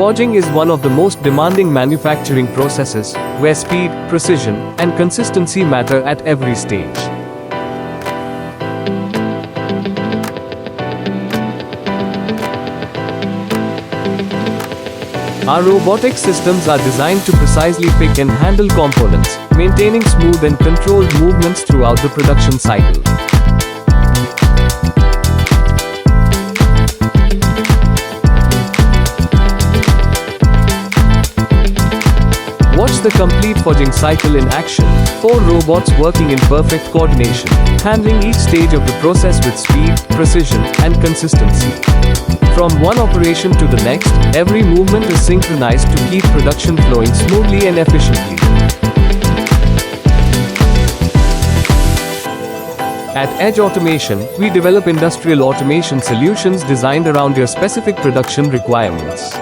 Forging is one of the most demanding manufacturing processes, where speed, precision, and consistency matter at every stage. Our robotic systems are designed to precisely pick and handle components, maintaining smooth and controlled movements throughout the production cycle. Watch the complete forging cycle in action. 4 robots working in perfect coordination, handling each stage of the process with speed, precision, and consistency. From one operation to the next, every movement is synchronized to keep production flowing smoothly and efficiently. At Edge Automation, we develop industrial automation solutions designed around your specific production requirements.